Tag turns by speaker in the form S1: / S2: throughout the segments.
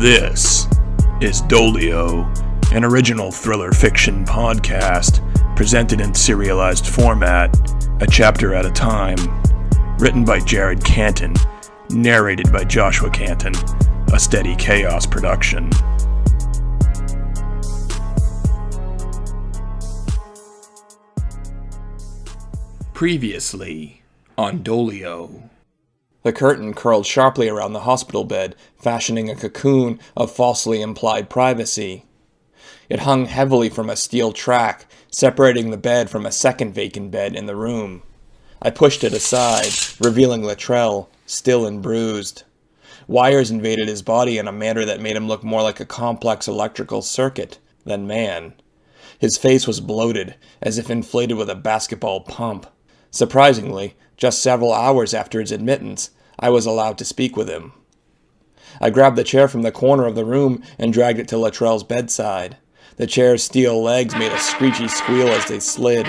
S1: This is Doleo, an original thriller fiction podcast presented in serialized format, a chapter at a time. Written by Jared Canton, narrated by Joshua Canton, a SteadyChaos production. Previously on Doleo.
S2: The curtain curled sharply around the hospital bed, fashioning a cocoon of falsely implied privacy. It hung heavily from a steel track, separating the bed from a second vacant bed in the room. I pushed it aside, revealing Latrell, still and bruised. Wires invaded his body in a manner that made him look more like a complex electrical circuit than man. His face was bloated, as if inflated with a basketball pump. Surprisingly, just several hours after his admittance, I was allowed to speak with him. I grabbed the chair from the corner of the room and dragged it to Latrell's bedside. The chair's steel legs made a screechy squeal as they slid.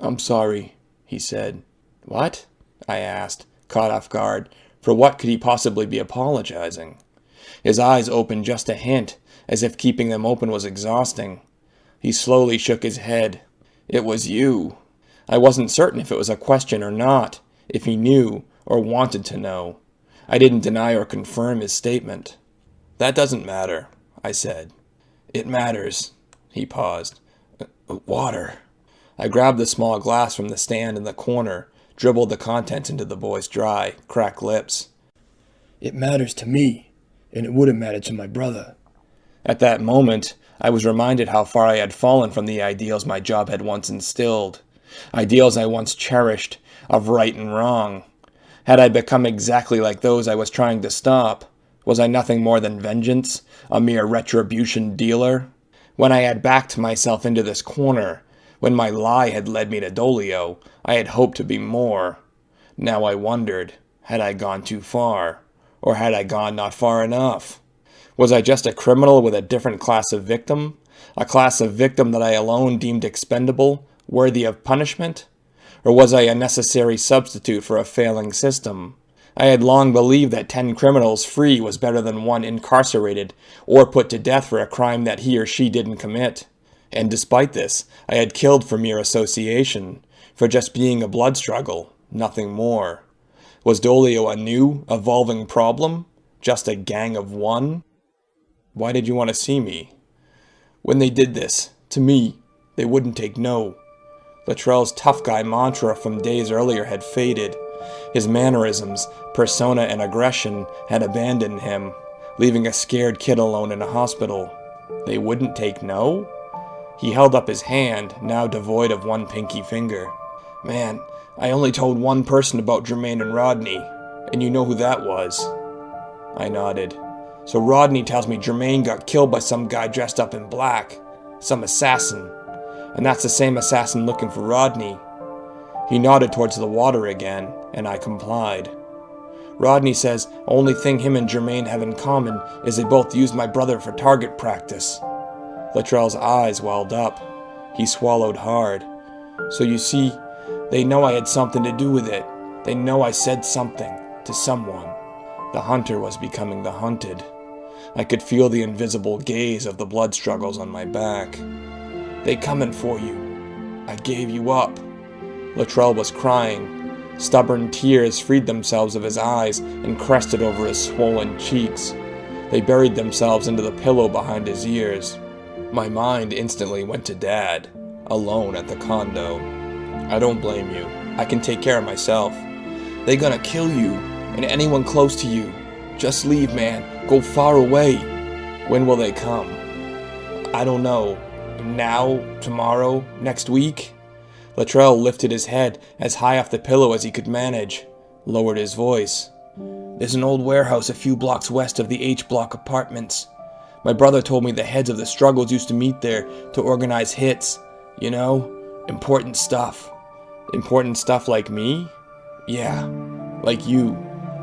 S2: "I'm sorry," he said. "What?" I asked, caught off guard. For what could he possibly be apologizing? His eyes opened just a hint, as if keeping them open was exhausting. He slowly shook his head. "It was you." I wasn't certain if it was a question or not, if he knew or wanted to know. I didn't deny or confirm his statement. "That doesn't matter," I said. "It matters." He paused. "Water." I grabbed the small glass from the stand in the corner, dribbled the contents into the boy's dry, cracked lips. "It matters to me, and it would have mattered to my brother." At that moment, I was reminded how far I had fallen from the ideals my job had once instilled. Ideals I once cherished, of right and wrong. Had I become exactly like those I was trying to stop? Was I nothing more than vengeance, a mere retribution dealer? When I had backed myself into this corner, when my lie had led me to Doleo, I had hoped to be more. Now I wondered, had I gone too far? Or had I gone not far enough? Was I just a criminal with a different class of victim? A class of victim that I alone deemed expendable, worthy of punishment? Or was I a necessary substitute for a failing system? I had long believed that 10 criminals free was better than one incarcerated or put to death for a crime that he or she didn't commit. And despite this, I had killed for mere association, for just being a blood struggle, nothing more. Was Doleo a new, evolving problem? Just a gang of one? Why did you want to see me? When they did this, to me, they wouldn't take no. Latrell's tough guy mantra from days earlier had faded. His mannerisms, persona, and aggression had abandoned him, leaving a scared kid alone in a hospital. They wouldn't take no? He held up his hand, now devoid of one pinky finger. "Man, I only told one person about Jermaine and Rodney, and you know who that was." I nodded. "So Rodney tells me Jermaine got killed by some guy dressed up in black, some assassin. And that's the same assassin looking for Rodney." He nodded towards the water again, and I complied. "Rodney says only thing him and Jermaine have in common is they both used my brother for target practice." Latrell's eyes welled up. He swallowed hard. "So you see, they know I had something to do with it. They know I said something to someone." The hunter was becoming the hunted. I could feel the invisible gaze of the blood struggles on my back. "They coming for you. I gave you up." Latrell was crying. Stubborn tears freed themselves of his eyes and crested over his swollen cheeks. They buried themselves into the pillow behind his ears. My mind instantly went to Dad, alone at the condo. "I don't blame you. I can take care of myself." "They gonna kill you, and anyone close to you. Just leave, man. Go far away." "When will they come?" "I don't know. Now, tomorrow, next week?" Latrell lifted his head as high off the pillow as he could manage, lowered his voice. "There's an old warehouse a few blocks west of the H-block apartments. My brother told me the heads of the struggles used to meet there to organize hits. You know, important stuff." "Important stuff like me?" "Yeah, like you.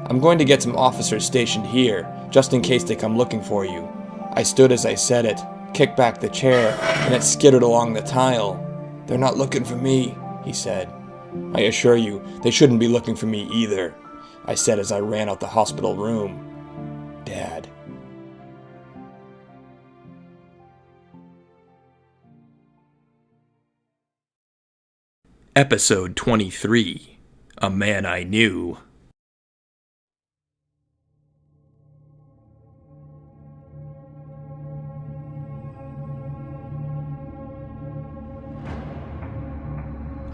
S2: I'm going to get some officers stationed here, just in case they come looking for you." I stood as I said it, kicked back the chair, and it skittered along the tile. "They're not looking for me," he said. "I assure you, they shouldn't be looking for me either. I said as I ran out the hospital room. "Dad."
S1: Episode 23, A Man I Knew.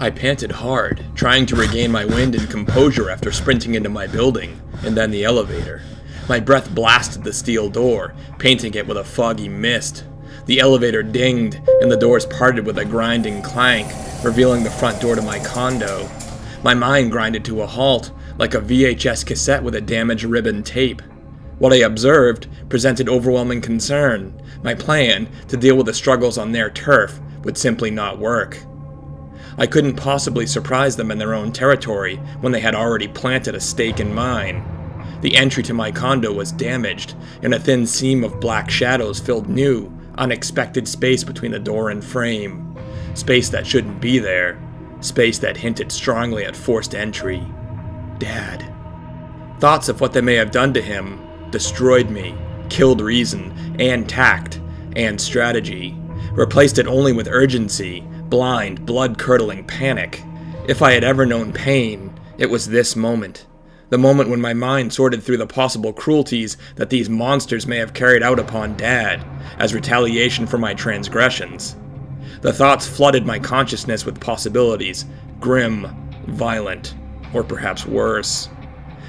S1: I panted hard, trying to regain my wind and composure after sprinting into my building, and then the elevator. My breath blasted the steel door, painting it with a foggy mist. The elevator dinged, and the doors parted with a grinding clank, revealing the front door to my condo. My mind grinded to a halt, like a VHS cassette with a damaged ribbon tape. What I observed presented overwhelming concern. My plan, to deal with the struggles on their turf, would simply not work. I couldn't possibly surprise them in their own territory when they had already planted a stake in mine. The entry to my condo was damaged, and a thin seam of black shadows filled new, unexpected space between the door and frame. Space that shouldn't be there. Space that hinted strongly at forced entry. Dad. Thoughts of what they may have done to him destroyed me, killed reason, and tact, and strategy. Replaced it only with urgency, blind, blood-curdling panic. If I had ever known pain, it was this moment. The moment when my mind sorted through the possible cruelties that these monsters may have carried out upon Dad, as retaliation for my transgressions. The thoughts flooded my consciousness with possibilities, grim, violent, or perhaps worse.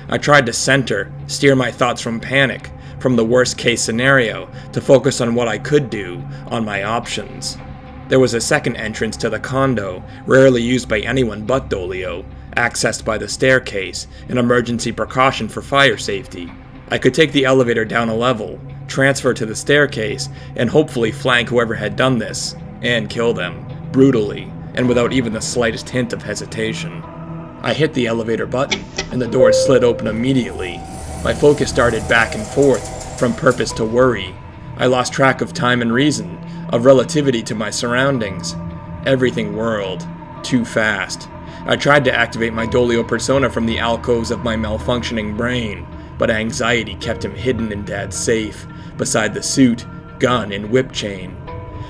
S1: I tried to center, steer my thoughts from panic, from the worst-case scenario, to focus on what I could do, on my options. There was a second entrance to the condo, rarely used by anyone but Doleo, accessed by the staircase, an emergency precaution for fire safety. I could take the elevator down a level, transfer to the staircase, and hopefully flank whoever had done this, and kill them, brutally, and without even the slightest hint of hesitation. I hit the elevator button, and the doors slid open immediately. My focus darted back and forth, from purpose to worry. I lost track of time and reason, of relativity to my surroundings. Everything whirled, too fast. I tried to activate my Doleo persona from the alcoves of my malfunctioning brain, but anxiety kept him hidden in Dad's safe, beside the suit, gun, and whip chain.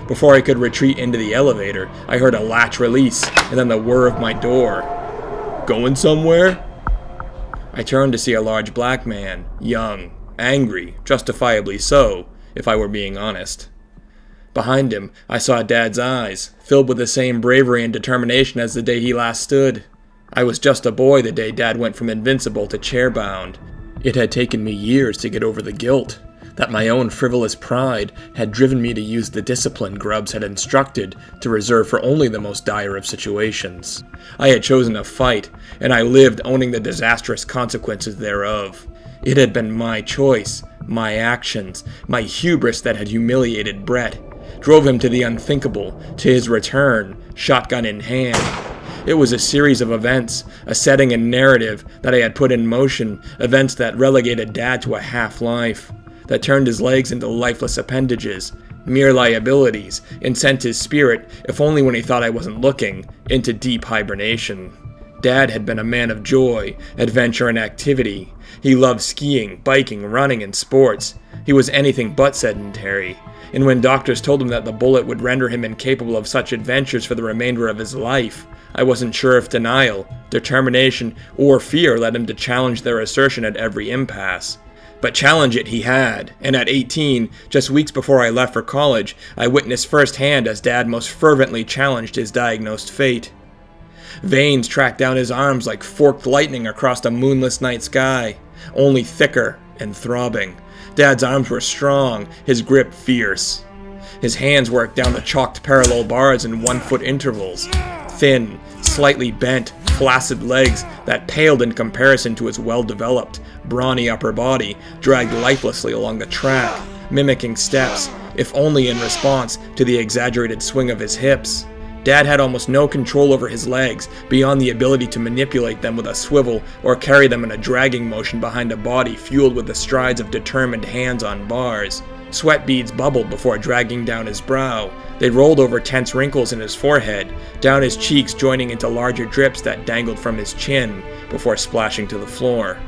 S1: Before I could retreat into the elevator, I heard a latch release, and then the whir of my door. "Going somewhere?" I turned to see a large black man, young, angry, justifiably so, if I were being honest. Behind him, I saw Dad's eyes, filled with the same bravery and determination as the day he last stood. I was just a boy the day Dad went from invincible to chair-bound. It had taken me years to get over the guilt, that my own frivolous pride had driven me to use the discipline Grubbs had instructed to reserve for only the most dire of situations. I had chosen a fight, and I lived owning the disastrous consequences thereof. It had been my choice, my actions, my hubris that had humiliated Brett, drove him to the unthinkable, to his return, shotgun in hand. It was a series of events, a setting and narrative that I had put in motion, events that relegated Dad to a half-life, that turned his legs into lifeless appendages, mere liabilities, and sent his spirit, if only when he thought I wasn't looking, into deep hibernation. Dad had been a man of joy, adventure, and activity. He loved skiing, biking, running, and sports. He was anything but sedentary. And when doctors told him that the bullet would render him incapable of such adventures for the remainder of his life, I wasn't sure if denial, determination, or fear led him to challenge their assertion at every impasse. But challenge it he had, and at 18, just weeks before I left for college, I witnessed firsthand as Dad most fervently challenged his diagnosed fate. Veins tracked down his arms like forked lightning across a moonless night sky, only thicker and throbbing. Dad's arms were strong, his grip fierce. His hands worked down the chalked parallel bars in 1-foot intervals. Thin, slightly bent, flaccid legs that paled in comparison to his well-developed, brawny upper body dragged lifelessly along the track, mimicking steps, if only in response to the exaggerated swing of his hips. Dad had almost no control over his legs, beyond the ability to manipulate them with a swivel or carry them in a dragging motion behind a body fueled with the strides of determined hands on bars. Sweat beads bubbled before dragging down his brow. They rolled over tense wrinkles in his forehead, down his cheeks joining into larger drips that dangled from his chin, before splashing to the floor.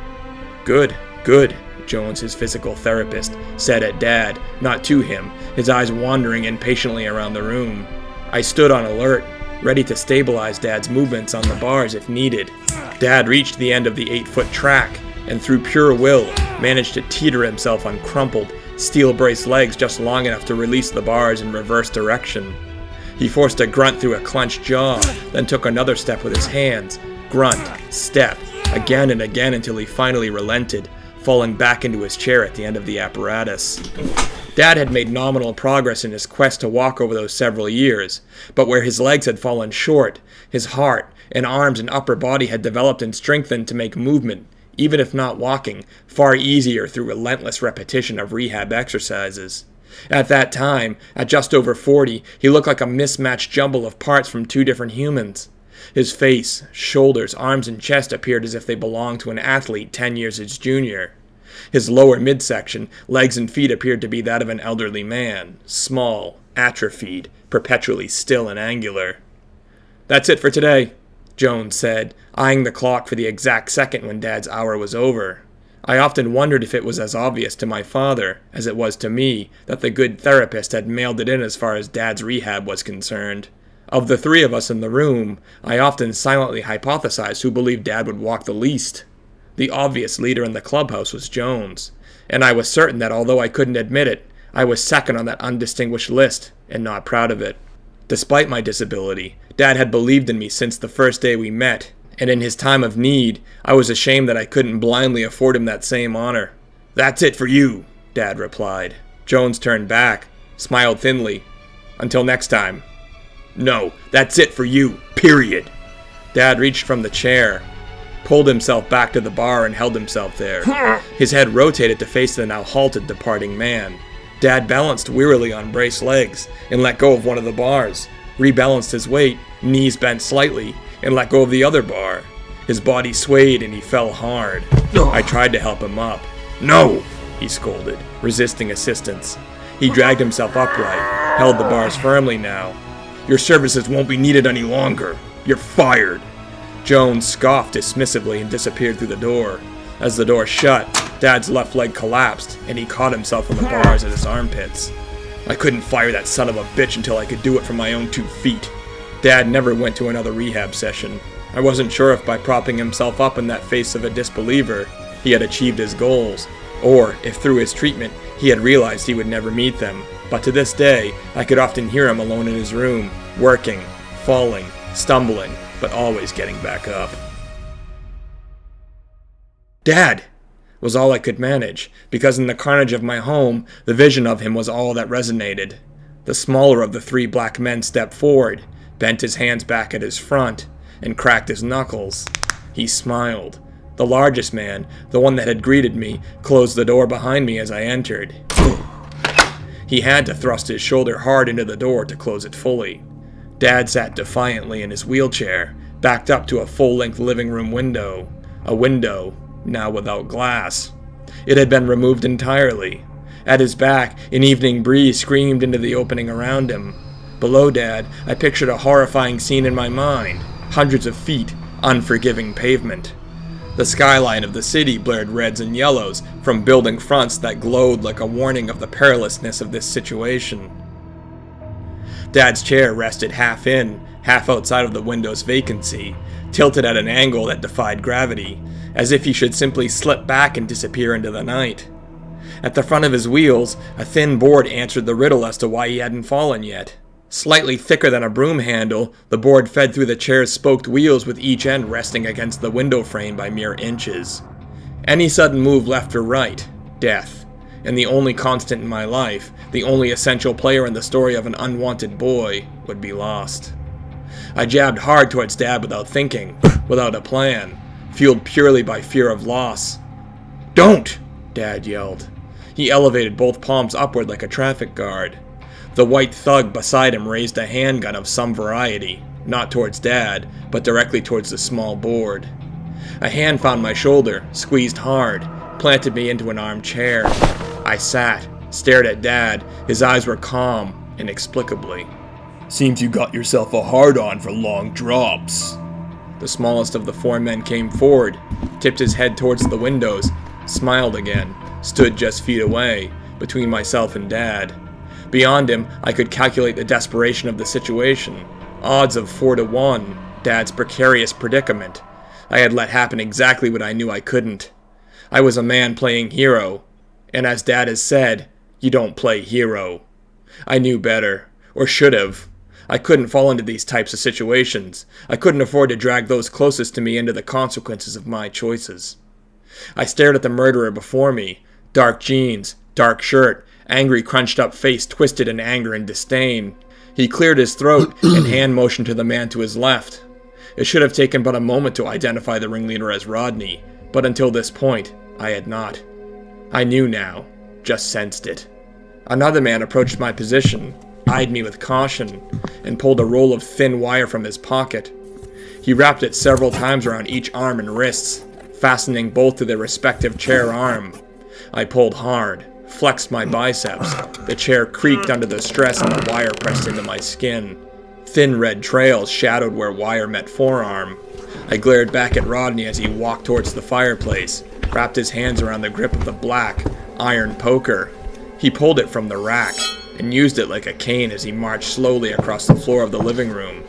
S2: Good, good, Jones, his physical therapist, said at Dad, not to him, his eyes wandering impatiently around the room. I stood on alert, ready to stabilize Dad's movements on the bars if needed. Dad reached the end of the 8-foot track, and through pure will, managed to teeter himself on crumpled, steel-braced legs just long enough to release the bars in reverse direction. He forced a grunt through a clenched jaw, then took another step with his hands. Grunt, step, again and again until he finally relented, falling back into his chair at the end of the apparatus. Dad had made nominal progress in his quest to walk over those several years, but where his legs had fallen short, his heart and arms and upper body had developed and strengthened to make movement, even if not walking, far easier through relentless repetition of rehab exercises. At that time, at just over 40, he looked like a mismatched jumble of parts from two different humans. His face, shoulders, arms, and chest appeared as if they belonged to an athlete 10 years his junior. His lower midsection, legs and feet appeared to be that of an elderly man, small, atrophied, perpetually still and angular. "That's it for today," Jones said, eyeing the clock for the exact second when Dad's hour was over. I often wondered if it was as obvious to my father as it was to me that the good therapist had mailed it in as far as Dad's rehab was concerned. Of the three of us in the room, I often silently hypothesized who believed Dad would walk the least. The obvious leader in the clubhouse was Jones, and I was certain that although I couldn't admit it, I was second on that undistinguished list, and not proud of it. Despite my disability, Dad had believed in me since the first day we met, and in his time of need, I was ashamed that I couldn't blindly afford him that same honor. "That's it for you," Dad replied. Jones turned back, smiled thinly. "Until next time." "No, that's it for you, period." Dad reached from the chair, pulled himself back to the bar and held himself there. His head rotated to face the now halted departing man. Dad balanced wearily on braced legs and let go of one of the bars, rebalanced his weight, knees bent slightly, and let go of the other bar. His body swayed and he fell hard. I tried to help him up. "No!" he scolded, resisting assistance. He dragged himself upright, held the bars firmly now. "Your services won't be needed any longer. You're fired." Jones scoffed dismissively and disappeared through the door. As the door shut, Dad's left leg collapsed, and he caught himself on the bars at his armpits. I couldn't fire that son of a bitch until I could do it from my own 2 feet. Dad never went to another rehab session. I wasn't sure if by propping himself up in that face of a disbeliever, he had achieved his goals, or if through his treatment he had realized he would never meet them. But to this day, I could often hear him alone in his room, working, falling, stumbling, but always getting back up. "Dad!" was all I could manage, because in the carnage of my home, the vision of him was all that resonated. The smaller of the 3 black men stepped forward, bent his hands back at his front, and cracked his knuckles. He smiled. The largest man, the one that had greeted me, closed the door behind me as I entered. He had to thrust his shoulder hard into the door to close it fully. Dad sat defiantly in his wheelchair, backed up to a full-length living room window. A window, now without glass. It had been removed entirely. At his back, an evening breeze screamed into the opening around him. Below Dad, I pictured a horrifying scene in my mind. Hundreds of feet, unforgiving pavement. The skyline of the city blared reds and yellows from building fronts that glowed like a warning of the perilousness of this situation. Dad's chair rested half in, half outside of the window's vacancy, tilted at an angle that defied gravity, as if he should simply slip back and disappear into the night. At the front of his wheels, a thin board answered the riddle as to why he hadn't fallen yet. Slightly thicker than a broom handle, the board fed through the chair's spoked wheels with each end resting against the window frame by mere inches. Any sudden move left or right, death. And the only constant in my life, the only essential player in the story of an unwanted boy, would be lost. I jabbed hard towards Dad without thinking, without a plan, fueled purely by fear of loss. "Don't!" Dad yelled. He elevated both palms upward like a traffic guard. The white thug beside him raised a handgun of some variety, not towards Dad, but directly towards the small board. A hand found my shoulder, squeezed hard, planted me into an armchair. I sat, stared at Dad. His eyes were calm, inexplicably. "Seems you got yourself a hard-on for long drops." The smallest of the 4 men came forward, tipped his head towards the windows, smiled again, stood just feet away, between myself and Dad. Beyond him, I could calculate the desperation of the situation. Odds of 4-1, Dad's precarious predicament. I had let happen exactly what I knew I couldn't. I was a man playing hero, and as Dad has said, you don't play hero. I knew better, or should have. I couldn't fall into these types of situations. I couldn't afford to drag those closest to me into the consequences of my choices. I stared at the murderer before me. Dark jeans, dark shirt, angry crunched up face twisted in anger and disdain. He cleared his throat and hand motioned to the man to his left. It should have taken but a moment to identify the ringleader as Rodney, but until this point, I had not. I knew now, just sensed it. Another man approached my position, eyed me with caution, and pulled a roll of thin wire from his pocket. He wrapped it several times around each arm and wrists, fastening both to their respective chair arm. I pulled hard, flexed my biceps. The chair creaked under the stress and the wire pressed into my skin. Thin red trails shadowed where wire met forearm. I glared back at Rodney as he walked towards the fireplace, wrapped his hands around the grip of the black, iron poker. He pulled it from the rack and used it like a cane as he marched slowly across the floor of the living room.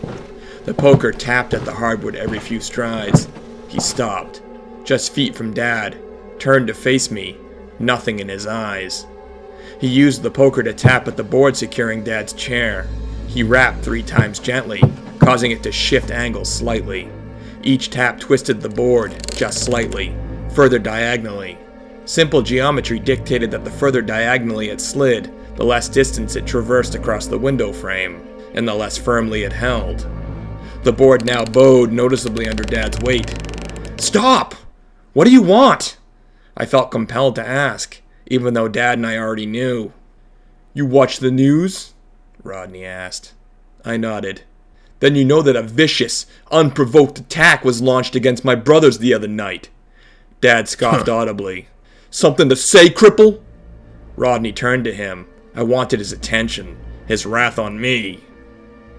S2: The poker tapped at the hardwood every few strides. He stopped, just feet from Dad, turned to face me, nothing in his eyes. He used the poker to tap at the board securing Dad's chair. He rapped 3 times gently, causing it to shift angles slightly. Each tap twisted the board, just slightly, further diagonally. Simple geometry dictated that the further diagonally it slid, the less distance it traversed across the window frame, and the less firmly it held. The board now bowed noticeably under Dad's weight. "Stop! What do you want?" I felt compelled to ask, even though Dad and I already knew. "You watch the news?" Rodney asked. I nodded. "Then you know that a vicious, unprovoked attack was launched against my brothers the other night." Dad scoffed audibly. "Something to say, cripple?" Rodney turned to him. I wanted his attention, his wrath on me.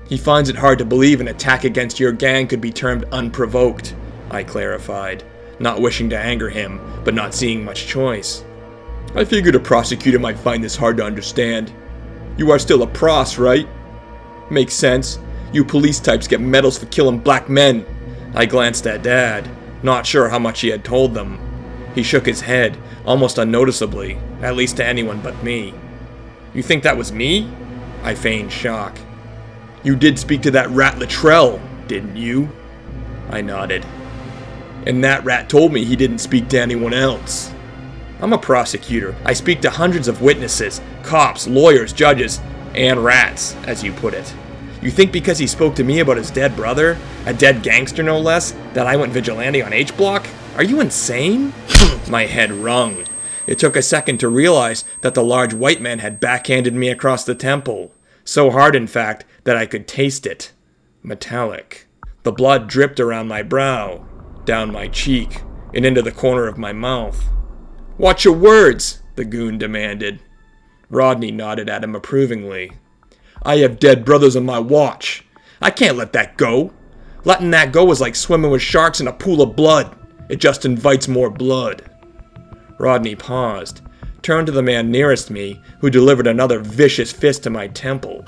S2: "He finds it hard to believe an attack against your gang could be termed unprovoked," I clarified, not wishing to anger him, but not seeing much choice. "I figured a prosecutor might find this hard to understand. You are still a pros, right?" "Makes sense. You police types get medals for killing black men." I glanced at Dad, not sure how much he had told them. He shook his head, almost unnoticeably, at least to anyone but me. "You think that was me?" I feigned shock. "You did speak to that rat Luttrell, didn't you?" I nodded. "And that rat told me he didn't speak to anyone else." "I'm a prosecutor. I speak to hundreds of witnesses, cops, lawyers, judges, and rats, as you put it. You think because he spoke to me about his dead brother, a dead gangster no less, that I went vigilante on H-Block? Are you insane?" My head rung. It took a second to realize that the large white man had backhanded me across the temple. So hard, in fact, that I could taste it. Metallic. The blood dripped around my brow, down my cheek, and into the corner of my mouth. "Watch your words," the goon demanded. Rodney nodded at him approvingly. "I have dead brothers on my watch. I can't let that go. Letting that go is like swimming with sharks in a pool of blood. It just invites more blood." Rodney paused, turned to the man nearest me, who delivered another vicious fist to my temple.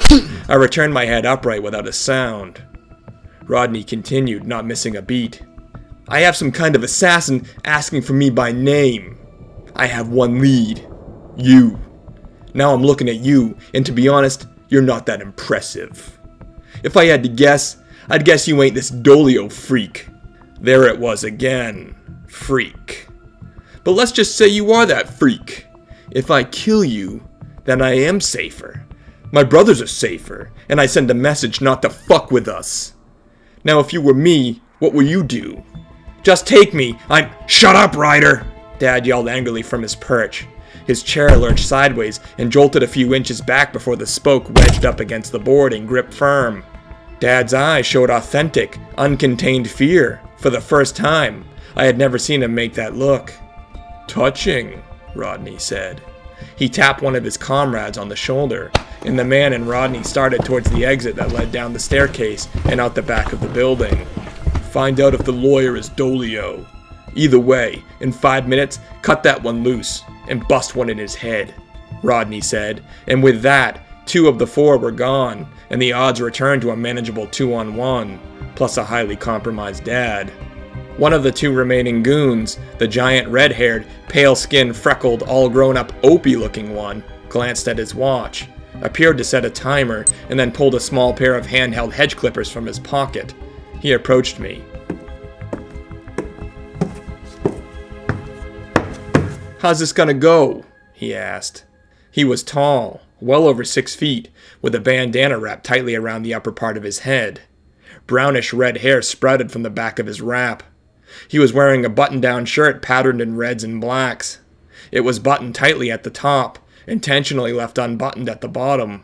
S2: I returned my head upright without a sound. Rodney continued, not missing a beat. "I have some kind of assassin asking for me by name. I have one lead. You. Now I'm looking at you, and to be honest, you're not that impressive. If I had to guess, I'd guess you ain't this Doleo freak." There it was again. Freak. "But let's just say you are that freak. If I kill you, then I am safer. My brothers are safer, and I send a message not to fuck with us. Now if you were me, what will you do?" "Just take me. Shut up, Ryder!" Dad yelled angrily from his perch. His chair lurched sideways and jolted a few inches back before the spoke wedged up against the board and gripped firm. Dad's eyes showed authentic, uncontained fear. For the first time, I had never seen him make that look. "Touching," Rodney said. He tapped one of his comrades on the shoulder, and the man and Rodney started towards the exit that led down the staircase and out the back of the building. "Find out if the lawyer is Doleo. Either way, in 5 minutes, cut that one loose and bust one in his head, Rodney said, and with that, 2 of the 4 were gone, and the odds returned to a manageable 2-on-1, plus a highly compromised dad. One of the 2 remaining goons, the giant red-haired, pale-skinned, freckled, all-grown-up, Opie-looking one, glanced at his watch, appeared to set a timer, and then pulled a small pair of handheld hedge clippers from his pocket. He approached me. "How's this gonna go?" he asked. He was tall, well over 6 feet, with a bandana wrapped tightly around the upper part of his head. Brownish red hair sprouted from the back of his wrap. He was wearing a button-down shirt patterned in reds and blacks. It was buttoned tightly at the top, intentionally left unbuttoned at the bottom.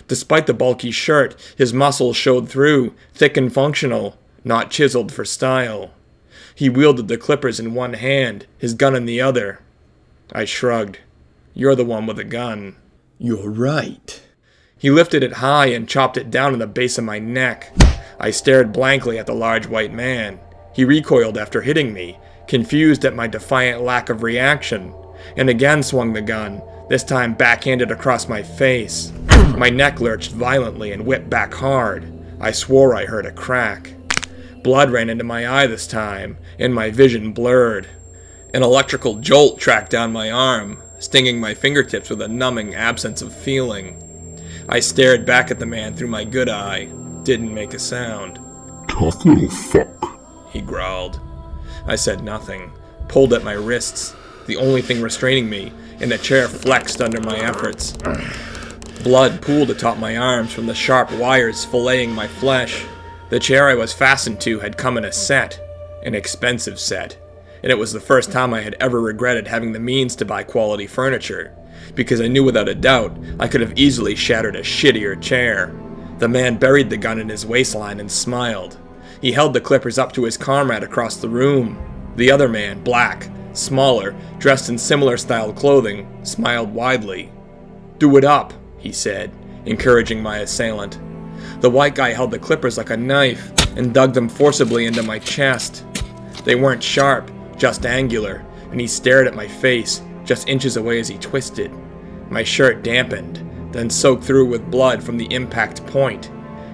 S2: Despite the bulky shirt, his muscles showed through, thick and functional, not chiseled for style. He wielded the clippers in one hand, his gun in the other. I shrugged. "You're the one with a gun."
S1: "You're right."
S2: He lifted it high and chopped it down in the base of my neck. I stared blankly at the large white man. He recoiled after hitting me, confused at my defiant lack of reaction, and again swung the gun, this time backhanded across my face. My neck lurched violently and whipped back hard. I swore I heard a crack. Blood ran into my eye this time, and my vision blurred. An electrical jolt tracked down my arm, stinging my fingertips with a numbing absence of feeling. I stared back at the man through my good eye. Didn't make a sound.
S3: "Tough little fuck,"
S2: he growled. I said nothing, pulled at my wrists, the only thing restraining me, and the chair flexed under my efforts. Blood pooled atop my arms from the sharp wires filleting my flesh. The chair I was fastened to had come in a set, an expensive set, and it was the first time I had ever regretted having the means to buy quality furniture, because I knew without a doubt I could have easily shattered a shittier chair. The man buried the gun in his waistline and smiled. He held the clippers up to his comrade across the room. The other man, black, smaller, dressed in similar styled clothing, smiled widely. "Do it up," he said, encouraging my assailant. The white guy held the clippers like a knife and dug them forcibly into my chest. They weren't sharp, just angular, and he stared at my face, just inches away as he twisted. My shirt dampened, then soaked through with blood from the impact point.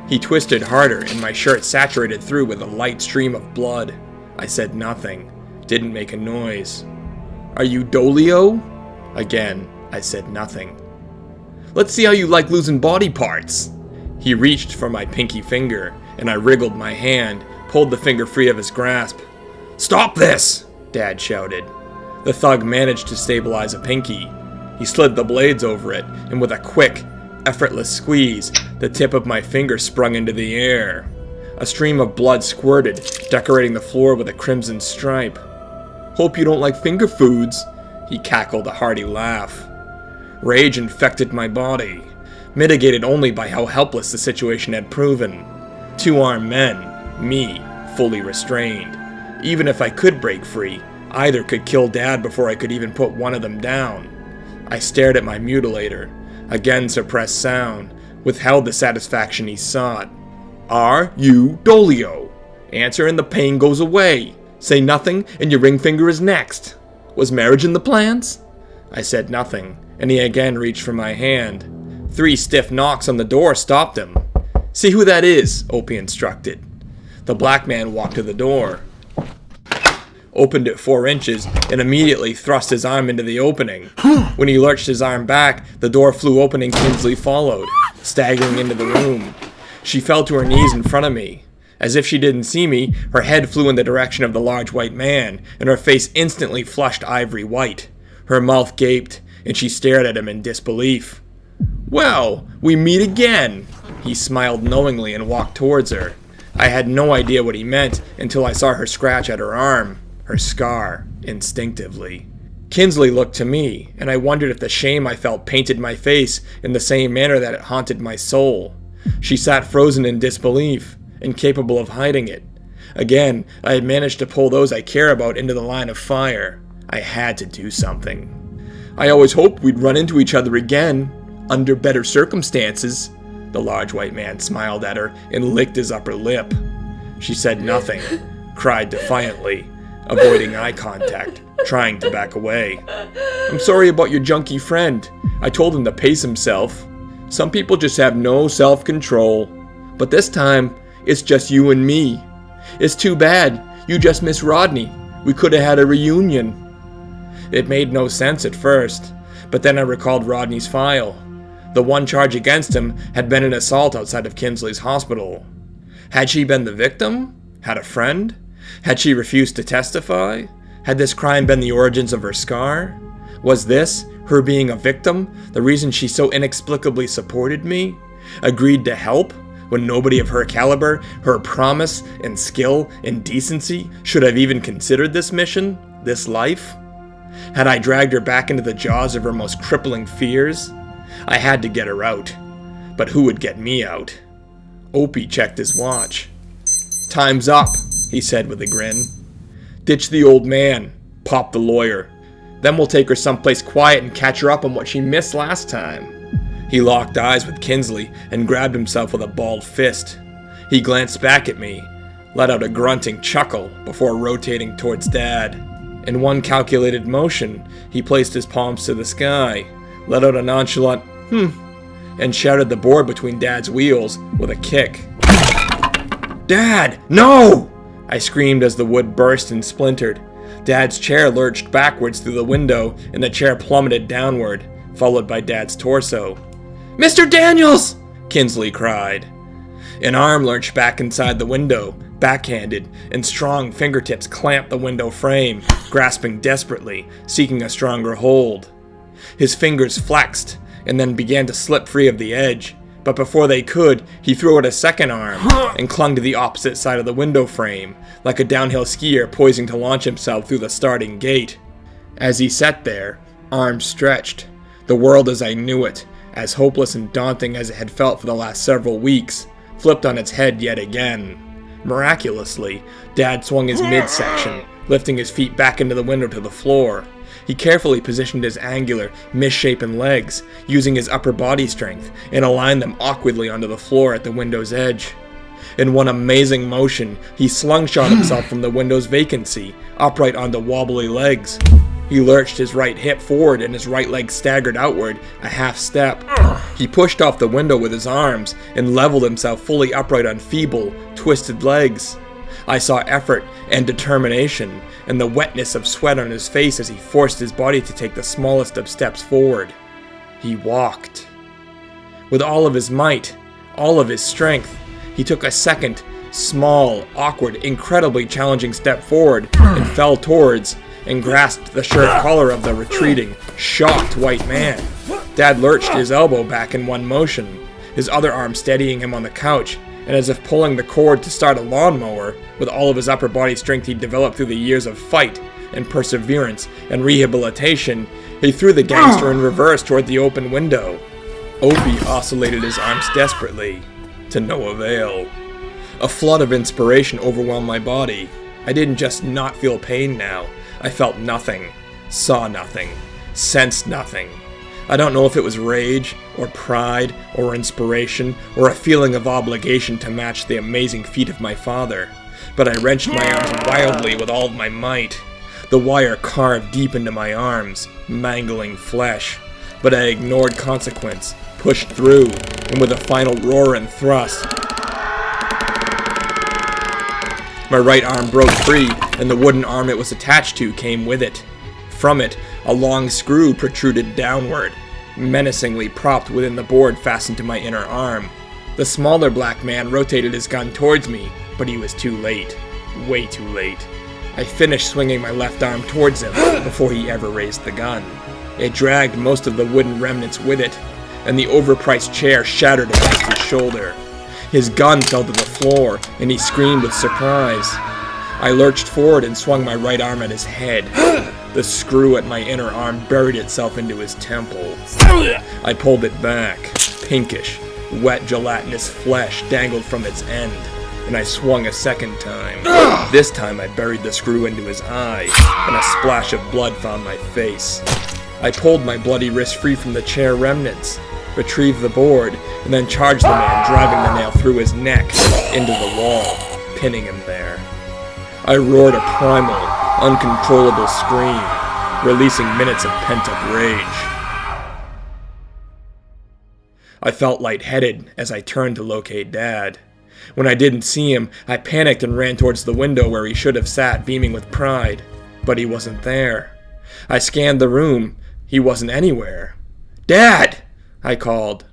S2: He twisted harder, and my shirt saturated through with a light stream of blood. I said nothing, didn't make a noise. "Are you Doleo?" Again, I said nothing. "Let's see how you like losing body parts." He reached for my pinky finger, and I wriggled my hand, pulled the finger free of his grasp. "Stop this!" Dad shouted. The thug managed to stabilize a pinky. He slid the blades over it, and with a quick, effortless squeeze, the tip of my finger sprung into the air. A stream of blood squirted, decorating the floor with a crimson stripe. "Hope you don't like finger foods," he cackled a hearty laugh. Rage infected my body, mitigated only by how helpless the situation had proven. 2 armed men, me, fully restrained. Even if I could break free, either could kill Dad before I could even put one of them down. I stared at my mutilator, again suppressed sound, withheld the satisfaction he sought. "Are you Doleo? Answer and the pain goes away. Say nothing and your ring finger is next. Was marriage in the plans?" I said nothing, and he again reached for my hand. 3 stiff knocks on the door stopped him. "See who that is," Opie instructed. The black man walked to the door, opened it 4 inches, and immediately thrust his arm into the opening. When he lurched his arm back, the door flew open and Kinsley followed, staggering into the room. She fell to her knees in front of me. As if she didn't see me, her head flew in the direction of the large white man, and her face instantly flushed ivory white. Her mouth gaped, and she stared at him in disbelief. "Well, we meet again!" He smiled knowingly and walked towards her. I had no idea what he meant until I saw her scratch at her arm, her scar, instinctively. Kinsley looked to me, and I wondered if the shame I felt painted my face in the same manner that it haunted my soul. She sat frozen in disbelief, incapable of hiding it. Again, I had managed to pull those I care about into the line of fire. I had to do something. "I always hoped we'd run into each other again, under better circumstances." The large white man smiled at her and licked his upper lip. She said nothing, cried defiantly. avoiding eye contact, trying to back away. "I'm sorry about your junkie friend. I told him to pace himself. Some people just have no self-control. But this time, it's just you and me. It's too bad. You just missed Rodney. We could have had a reunion." It made no sense at first, but then I recalled Rodney's file. The one charge against him had been an assault outside of Kinsley's hospital. Had she been the victim? Had a friend? Had she refused to testify? Had this crime been the origins of her scar? Was this, her being a victim, the reason she so inexplicably supported me? Agreed to help? When nobody of her caliber, her promise and skill and decency should have even considered this mission, this life? Had I dragged her back into the jaws of her most crippling fears? I had to get her out. But who would get me out? Opie checked his watch. "Time's up," he said with a grin. "Ditch the old man, pop the lawyer. Then we'll take her someplace quiet and catch her up on what she missed last time." He locked eyes with Kinsley and grabbed himself with a balled fist. He glanced back at me, let out a grunting chuckle before rotating towards Dad. In one calculated motion, he placed his palms to the sky, let out a nonchalant and shattered the board between Dad's wheels with a kick. "Dad, no!" I screamed as the wood burst and splintered. Dad's chair lurched backwards through the window and the chair plummeted downward, followed by Dad's torso. "Mr. Daniels!" Kinsley cried. An arm lurched back inside the window, backhanded, and strong fingertips clamped the window frame, grasping desperately, seeking a stronger hold. His fingers flexed, and then began to slip free of the edge, but before they could, he threw out a second arm, and clung to the opposite side of the window frame, like a downhill skier poising to launch himself through the starting gate. As he sat there, arms stretched, the world as I knew it, as hopeless and daunting as it had felt for the last several weeks, flipped on its head yet again. Miraculously, Dad swung his midsection, lifting his feet back into the window to the floor. He carefully positioned his angular, misshapen legs, using his upper body strength, and aligned them awkwardly onto the floor at the window's edge. In one amazing motion, he slungshot himself from the window's vacancy, upright onto wobbly legs. He lurched his right hip forward and his right leg staggered outward a half step. He pushed off the window with his arms and leveled himself fully upright on feeble, twisted legs. I saw effort and determination and the wetness of sweat on his face as he forced his body to take the smallest of steps forward. He walked. With all of his might, all of his strength, he took a second, small, awkward, incredibly challenging step forward and fell towards and grasped the shirt collar of the retreating, shocked white man. Dad lurched his elbow back in one motion, his other arm steadying him on the couch, and as if pulling the cord to start a lawnmower, with all of his upper body strength he'd developed through the years of fight and perseverance and rehabilitation, he threw the gangster in reverse toward the open window. Opie oscillated his arms desperately, to no avail. A flood of inspiration overwhelmed my body. I didn't just not feel pain now. I felt nothing, saw nothing, sensed nothing. I don't know if it was rage, or pride, or inspiration, or a feeling of obligation to match the amazing feat of my father, but I wrenched my arms wildly with all of my might. The wire carved deep into my arms, mangling flesh, but I ignored consequence, pushed through, and with a final roar and thrust, my right arm broke free, and the wooden arm it was attached to came with it. From it, a long screw protruded downward, menacingly propped within the board fastened to my inner arm. The smaller black man rotated his gun towards me, but he was too late. Way too late. I finished swinging my left arm towards him before he ever raised the gun. It dragged most of the wooden remnants with it, and the overpriced chair shattered against his shoulder. His gun fell to the floor, and he screamed with surprise. I lurched forward and swung my right arm at his head. The screw at my inner arm buried itself into his temple. I pulled it back. Pinkish, wet gelatinous flesh dangled from its end, and I swung a second time. This time I buried the screw into his eye, and a splash of blood found my face. I pulled my bloody wrist free from the chair remnants, retrieved the board, and then charged the man, driving the nail through his neck into the wall, pinning him there. I roared a primal, uncontrollable scream, releasing minutes of pent-up rage. I felt lightheaded as I turned to locate Dad. When I didn't see him, I panicked and ran towards the window where he should have sat, beaming with pride. But he wasn't there. I scanned the room. He wasn't anywhere. "Dad!" I called.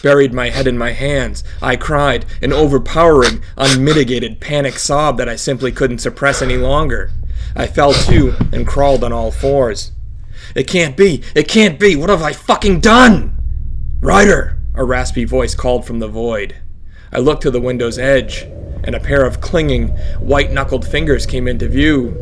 S2: Buried my head in my hands, I cried, an overpowering, unmitigated panic sob that I simply couldn't suppress any longer. I fell to and crawled on all fours. It can't be! What have I fucking done?" "Ryder!" a raspy voice called from the void. I looked to the window's edge, and a pair of clinging, white-knuckled fingers came into view.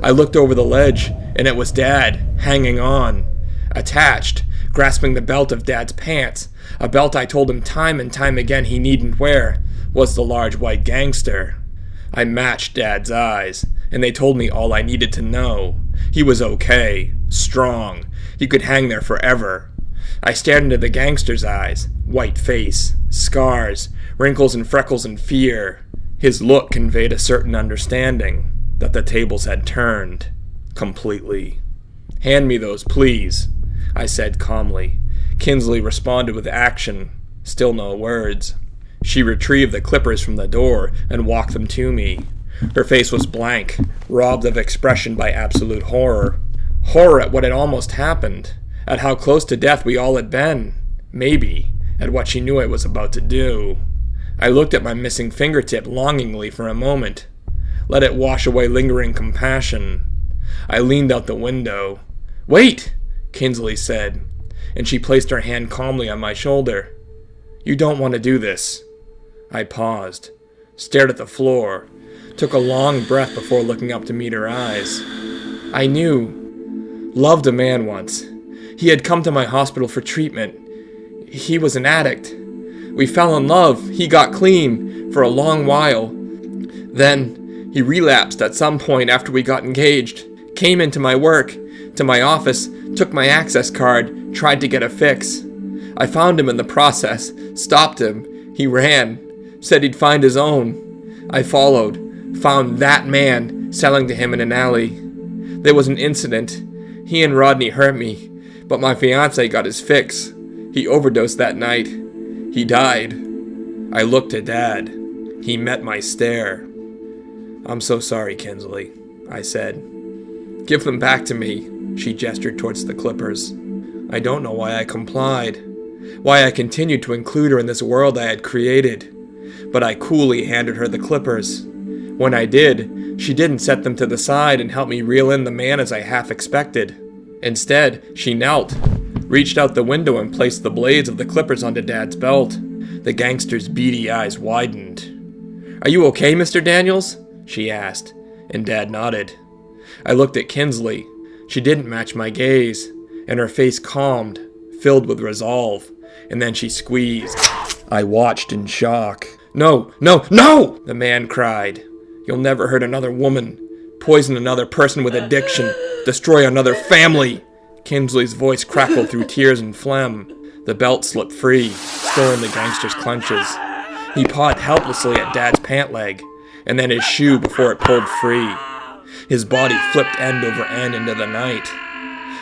S2: I looked over the ledge, and it was Dad, hanging on, attached, grasping the belt of Dad's pants, a belt I told him time and time again he needn't wear, was the large white gangster. I matched Dad's eyes, and they told me all I needed to know. He was okay, strong, he could hang there forever. I stared into the gangster's eyes, white face, scars, wrinkles and freckles and fear. His look conveyed a certain understanding that the tables had turned, completely. "Hand me those, please," I said calmly. Kinsley responded with action, still no words. She retrieved the clippers from the door and walked them to me. Her face was blank, robbed of expression by absolute horror. Horror at what had almost happened, at how close to death we all had been, maybe, at what she knew I was about to do. I looked at my missing fingertip longingly for a moment, let it wash away lingering compassion. I leaned out the window. "Wait!" Kinsley said, and she placed her hand calmly on my shoulder. "You don't want to do this." I paused, stared at the floor, took a long breath before looking up to meet her eyes. I loved a man once. He had come to my hospital for treatment. He was an addict. We fell in love. He got clean for a long while. Then he relapsed at some point after we got engaged. Came into my work, to my office, took my access card, tried to get a fix. I found him in the process, stopped him. He ran, said he'd find his own. I followed, found that man selling to him in an alley. There was an incident. He and Rodney hurt me, but my fiancé got his fix. He overdosed that night. He died. I looked at Dad. He met my stare. "I'm so sorry, Kinsley," I said. "Give them back to me." She gestured towards the clippers. I don't know why I complied, why I continued to include her in this world I had created, but I coolly handed her the clippers. When I did, she didn't set them to the side and help me reel in the man as I half expected. Instead, she knelt, reached out the window and placed the blades of the clippers onto Dad's belt. The gangster's beady eyes widened. "Are you okay, Mr. Daniels?" she asked, and Dad nodded. I looked at Kinsley. She didn't match my gaze, and her face calmed, filled with resolve, and then she squeezed. I watched in shock. "No, no, no!" the man cried. "You'll never hurt another woman, poison another person with addiction, destroy another family!" Kinsley's voice crackled through tears and phlegm. The belt slipped free, still in the gangster's clutches. He pawed helplessly at Dad's pant leg, and then his shoe before it pulled free. His body flipped end over end into the night.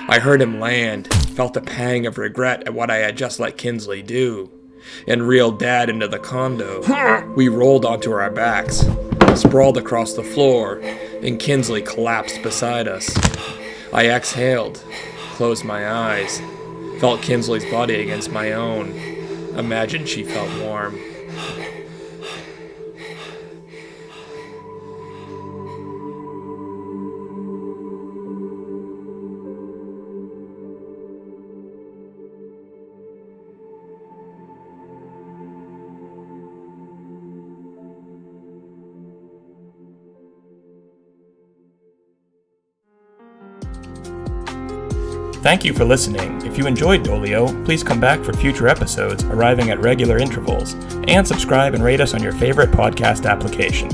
S2: I heard him land, felt a pang of regret at what I had just let Kinsley do, and reeled Dad into the condo. We rolled onto our backs, sprawled across the floor, and Kinsley collapsed beside us. I exhaled, closed my eyes, felt Kinsley's body against my own. Imagined she felt warm.
S1: Thank you for listening. If you enjoyed Doleo, please come back for future episodes arriving at regular intervals, and subscribe and rate us on your favorite podcast application.